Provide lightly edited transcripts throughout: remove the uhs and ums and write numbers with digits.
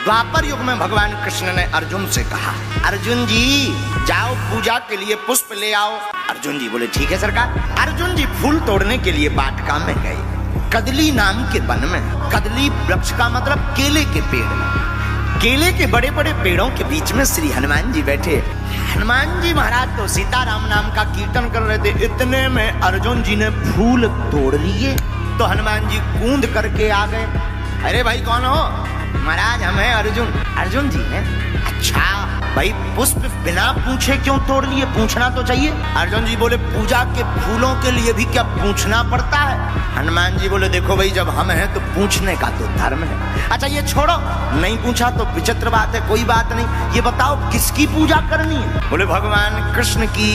द्वापर युग में भगवान कृष्ण ने अर्जुन से कहा, अर्जुन जी जाओ पूजा के लिए पुष्प ले आओ। अर्जुन जी बोले ठीक है सरकार। अर्जुन जी फूल तोड़ने के लिए वाटिका में गए, कदली नाम के वन में। कदली वृक्ष का मतलब केले के पेड़। केले के बड़े बड़े पेड़ों के बीच में श्री हनुमान जी बैठे। हनुमान जी महाराज तो सीताराम नाम का कीर्तन कर रहे थे। इतने में अर्जुन जी ने फूल तोड़ लिए तो हनुमान जी कूद करके आ गए। अरे भाई कौन हो? महाराज हम हैं अर्जुन। अर्जुन जी ने अच्छा भाई पुष्प बिना पूछे क्यों तोड़ लिए? पूछना तो चाहिए। अर्जुन जी बोले पूजा के फूलों के लिए भी क्या पूछना पड़ता है? हनुमान जी बोले देखो भाई जब हम हैं तो पूछने का तो धर्म है। अच्छा ये छोड़ो, नहीं पूछा तो विचित्र बात है, कोई बात नहीं। ये बताओ किसकी पूजा करनी है? बोले भगवान कृष्ण की।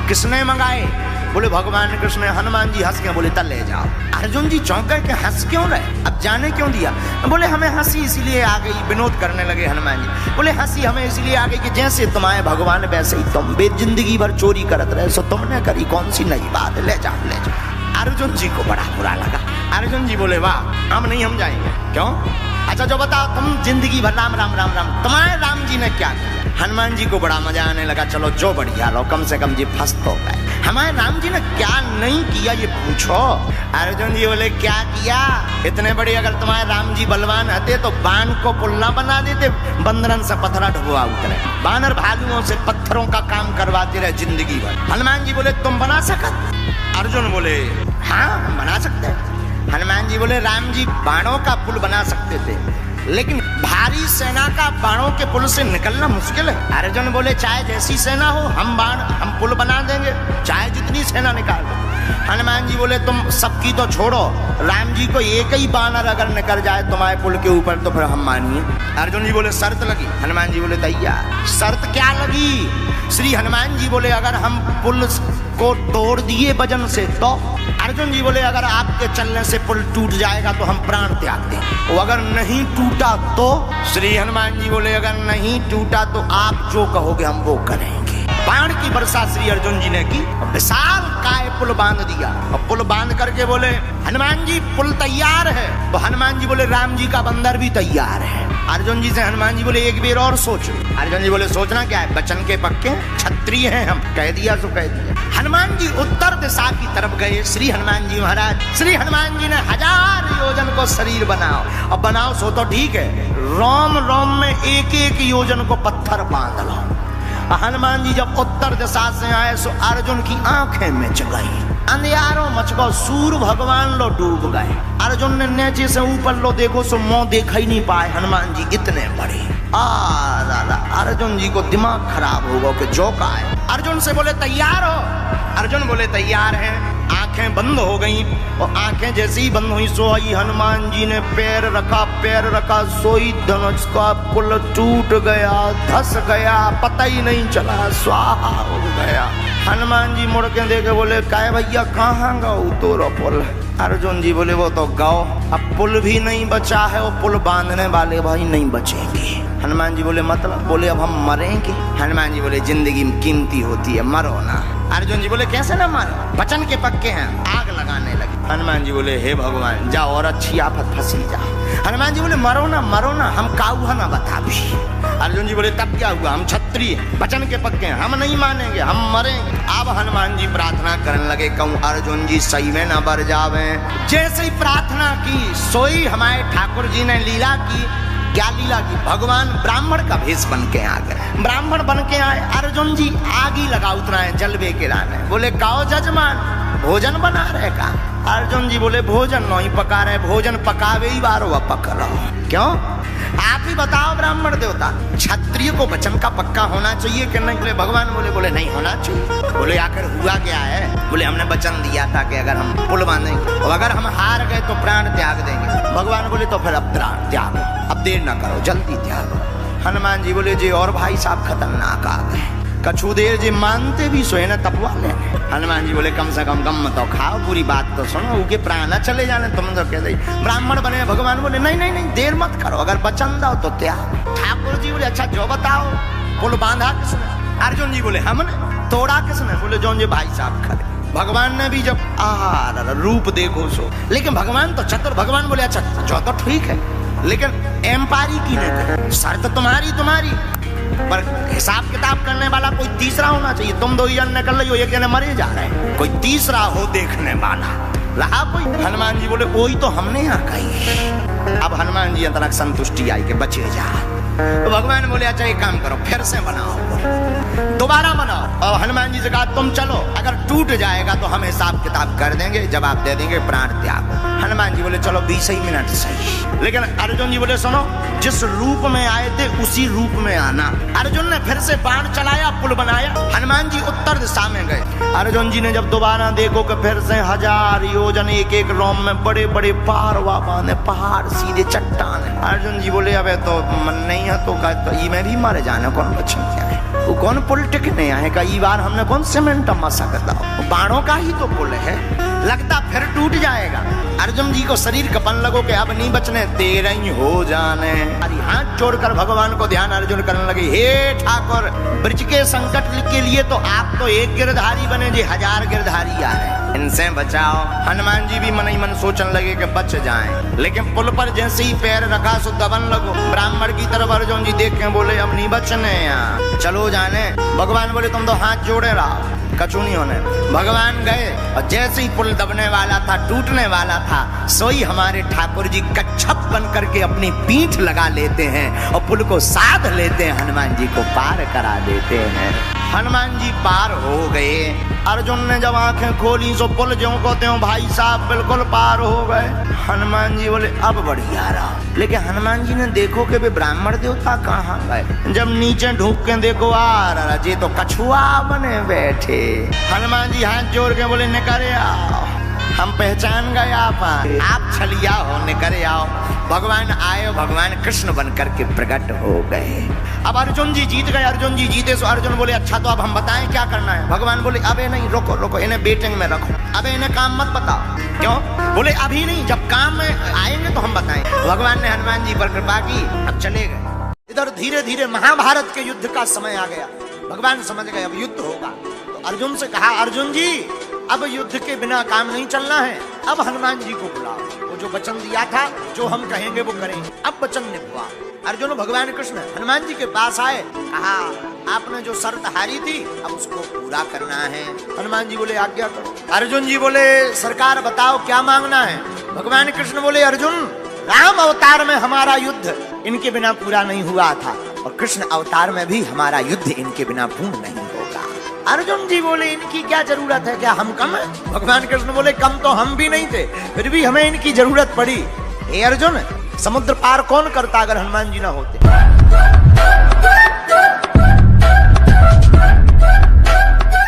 किसने मंगाए? बोले भगवान कृष्ण। हनुमान जी हंस के बोले तल ले जाओ। अर्जुन जी चौंक के हंस क्यों रहे? अब जाने क्यों दिया? बोले हमें हंसी इसलिए आ गई। विनोद करने लगे हनुमान जी। बोले हंसी हमें इसलिए आ गई कि जैसे तुम आए भगवान वैसे ही तुम बे जिंदगी भर चोरी करत रहे, सो तुमने करी कौन सी नई बात? ले जाओ ले जाओ। अर्जुन जी को बड़ा बुरा लगा। अर्जुन जी बोले वाह हम नहीं, हम जाएंगे। क्यों? अच्छा जो बताओ तुम जिंदगी भर राम राम राम राम, तुम्हारे राम जी ने क्या किया? हनुमान जी को बड़ा मजा आने लगा। चलो जो बढ़िया लो, कम से कम जी फंस तो गए। हमारे राम जी ने क्या नहीं किया ये पूछो। अर्जुन जी बोले क्या किया? इतने बड़े अगर तुम्हारे राम जी बलवान रहते तो बाण को पुल्ला बना देते, बंदरन से पत्थरा ढुआ उतरे। बानर भालुओं से पत्थरों का काम करवाते रहे जिंदगी भर। हनुमान जी बोले तुम बना सकत? अर्जुन बोले हाँ हम बना सकते हैं। हनुमान जी बोले राम जी बाणों का पुल बना सकते थे, लेकिन भारी सेना का बाणों के पुल से निकलना मुश्किल है। अर्जुन बोले चाहे जैसी सेना हो हम पुल बना देंगे, चाहे जितनी सेना निकाल दो। हनुमान जी बोले तुम सबकी तो छोड़ो, राम जी को एक ही बानर अगर निकल जाए तुम्हारे पुल के ऊपर तो फिर हम मानिए। अर्जुन जी बोले शर्त लगी? हनुमान जी बोले तैयार। शर्त क्या लगी? श्री हनुमान जी बोले अगर हम पुल को तोड़ दिए वजन से तो? अर्जुन जी बोले अगर आपके चलने से पुल टूट जाएगा तो हम प्राण त्याग दें। और अगर नहीं टूटा तो? श्री हनुमान जी बोले अगर नहीं टूटा तो आप जो कहोगे हम वो करेंगे। बाण की वर्षा श्री अर्जुन जी ने की। विशाल काय पुल बांध दिया और पुल बांध करके बोले हनुमान जी पुल तैयार है। तो हनुमान जी बोले राम जी का बंदर भी तैयार है। अर्जुन जी से हनुमान जी बोले एक बेर और सोचो। अर्जुन जी बोले सोचना क्या है? बचन के पक्के क्षत्रिय हैं हम, कह दिया तो कह दिया। हनुमान जी उत्तर दिशा की तरफ गए। श्री हनुमान जी महाराज, श्री हनुमान जी ने 1000 योजन को शरीर बनाओ। अब बनाओ सो तो ठीक है, रोम रोम में एक एक योजन को पत्थर बांध लो। हनुमान जी जब उत्तर दिशा से आए सो अर्जुन की आंखें मिच गई, अंधियारों मच गो, सूर्य भगवान लो डूब गए। अर्जुन ने नीचे से ऊपर लो देखो सो मुंह देखा ही नहीं पाए हनुमान जी इतने बड़े। अर्जुन जी को दिमाग खराब होगा कि जो का है। अर्जुन से बोले तैयार हो? अर्जुन बोले तैयार हैं। आंखें बंद हो गई और आंखें जैसे ही बंद हुई सोई हनुमान जी ने पैर रखा सोई धनुष का पुल टूट गया, धस गया, पता ही नहीं चला, स्वाहा हो गया। हनुमान जी मुड़ के देखे बोले काय भैया कहाँ गाओ तोरो पुल? अर्जुन जी बोले वो तो गाओ, अब पुल भी नहीं बचा है और पुल बांधने वाले भाई नहीं बचेंगे। हनुमान जी बोले मतलब? बोले अब हम मरेंगे। हनुमान जी बोले जिंदगी कीमती होती है, मरो ना। अर्जुन जी बोले कैसे ना मारो, बचन के पक्के हैं। आग लगाने लगे। हनुमान जी बोले हे भगवान जाओ और अच्छी आफत फंसी जा। हनुमान जी बोले मरो ना हम काऊ ना बता भी। अर्जुन जी बोले तब क्या हुआ, हम क्षत्रिय बचन के पक्के हैं, हम नहीं मानेंगे, हम मरेंगे। अब हनुमान जी प्रार्थना करने लगे कहूँ अर्जुन जी सही में न बर जावे। जैसे ही प्रार्थना की सोई हमारे ठाकुर जी ने लीला की। क्या लीला की? भगवान ब्राह्मण का भेष बन के आ गए। ब्राह्मण बन के आए। अर्जुन जी आग ही लगा उतरा है जलवे के लाने। बोले काओ जजमान भोजन बना रहे का? अर्जुन जी बोले भोजन नहीं पका रहे, भोजन पकावे ही बारो पक लो। क्यों? आप ही बताओ ब्राह्मण देवता, क्षत्रिय को वचन का पक्का होना चाहिए कि नहीं? बोले भगवान बोले नहीं होना चाहिए। बोले आखिर हुआ क्या है? बोले हमने वचन दिया था कि अगर हम पुल बांधेंगे और अगर हम हार गए तो प्राण त्याग देंगे। भगवान बोले तो फिर अब प्राण त्यागो, अब देर ना करो, जल्दी त्यागो। हनुमान जी बोले जी और भाई साहब खतरनाक आ गए, कछु देर जी मानते भी सोए न तपवा लेने। हनुमान जी बोले कम से कम गम तो खाओ, पूरी बात तो सुनो, उनके प्राण चले जाने तुम तो कह दे ब्राह्मण बने। भगवान बोले नहीं देर मत करो, अगर वचन दो तो त्याग। ठाकुर जी बोले अच्छा जो बताओ पुल बांधा किसने? अर्जुन जी बोले हमने। तोड़ा किसने? बोले जो भाई साहब खड़े। भगवान ने भी जब रूप देखो सो, लेकिन भगवान तो चतुर। भगवान बोले अच्छा जो तो ठीक है, लेकिन एम्पायरी की नहीं, शर्त तुम्हारी पर हिसाब किताब करने वाला कोई तीसरा होना चाहिए। तुम 2 जन निकल रही हो, एक जने मरे जा रहे हैं, कोई तीसरा हो देखने वाला रहा कोई। हनुमान जी बोले वही तो हमने यहाँ कही। अब हनुमान जी अंतरक संतुष्टि आई के बचे जा। तो भगवान बोले अच्छा एक काम करो, फिर से बनाओ, दोबारा बनाओ। और हनुमान जी से कहा तुम चलो, अगर टूट जाएगा तो हम हिसाब किताब कर देंगे, जवाब दे देंगे, प्राण त्याग। हनुमान जी बोले चलो 20 ही मिनट सही। लेकिन अर्जुन जी बोले सुनो, जिस रूप में आए थे उसी रूप में आना। अर्जुन ने फिर से बाण चलाया, पुल बनाया, हनुमान जी उत्तर दिशा में गए। अर्जुन जी ने जब दोबारा देखो कि फिर से 1000 योजन एक रोम में बड़े बड़े पारवा बांधे, पहाड़ सीधे चट्टान है। अर्जुन जी बोले अब तो मन नहीं है तो ई में भी मारे जाने कौन बच्चे क्या है, वो कौन पुल टिकने आए का, ई बार हमने कौन सीमेंट मसा करता, बाणों का ही तो पुल है, लगता फिर टूट जाएगा। अर्जुन जी को शरीर कपन लगो कि अब नहीं बचने, तेरा ही हो जाने। अरे हाथ जोड़कर भगवान को ध्यान अर्जुन करने लगे, हे ठाकुर ब्रज के संकट के लिए तो आप तो एक गिरधारी बने जी, 1000 गिरधारी आ रहे, इनसे बचाओ। हनुमान जी भी मन ही मन सोचने लगे कि बच जाएं, लेकिन पुल पर जैसे ही पैर रखा सो दबन लगो। ब्राह्मण की तरफ अर्जुन जी देख के बोले अब नहीं बचने यहाँ, चलो जाने। भगवान बोले तुम तो हाथ जोड़े रहो, कछु नहीं होने। भगवान गए और जैसे ही पुल दबने वाला था, टूटने वाला था, सोई हमारे ठाकुर जी कच्छप बन करके अपनी पीठ लगा लेते हैं और पुल को साध लेते हैं, हनुमान जी को पार करा देते हैं। हनुमान जी पार हो गए। अर्जुन ने जब आंखें खोली सो पुल ज्यों को त्यों भाई साहब बिल्कुल पार हो गए। हनुमान जी बोले अब बढ़िया रहा। लेकिन हनुमान जी ने देखो कि वे ब्राह्मण देवता कहाँ गए। जब नीचे ढूंढ के देखो ये तो कछुआ बने बैठे। हनुमान जी हाथ जोड़ के बोले निकरे आओ, हम पहचान गए आप छलिया हो, निकरे आओ। भगवान आए, भगवान कृष्ण बन करके प्रकट हो गए। अब अर्जुन जी जीत गए। अर्जुन जी जीते सो अर्जुन बोले अच्छा तो अब हम बताएं क्या करना है। भगवान बोले अबे नहीं, रुको रुको, इन्हें बेटिंग में रखो, अबे इन्हें काम मत बताओ। क्यों? बोले अभी नहीं, जब काम में आएंगे तो हम बताएं। भगवान ने हनुमान जी पर कृपा की, अब चले गए। इधर धीरे धीरे महाभारत के युद्ध का समय आ गया। भगवान समझ गए अब युद्ध होगा, तो अर्जुन से कहा अर्जुन जी अब युद्ध के बिना काम नहीं चलना है, अब हनुमान जी को बुलाओ। वो जो वचन दिया था, जो हम कहेंगे वो करेंगे, अब वचन निभवा। अर्जुन भगवान कृष्ण हनुमान जी के पास आए, कहा आपने जो शर्त हारी थी अब उसको पूरा करना है। हनुमान जी बोले आज्ञा करो। अर्जुन जी बोले सरकार बताओ क्या मांगना है। भगवान कृष्ण बोले अर्जुन राम अवतार में हमारा युद्ध इनके बिना पूरा नहीं हुआ था और कृष्ण अवतार में भी हमारा युद्ध इनके बिना पूर्ण नहीं होगा। अर्जुन जी बोले इनकी क्या जरूरत है, क्या हम कम है? भगवान कृष्ण बोले कम तो हम भी नहीं थे, फिर भी हमें इनकी जरूरत पड़ी। हे अर्जुन समुद्र पार कौन करता अगर हनुमान जी ना होते?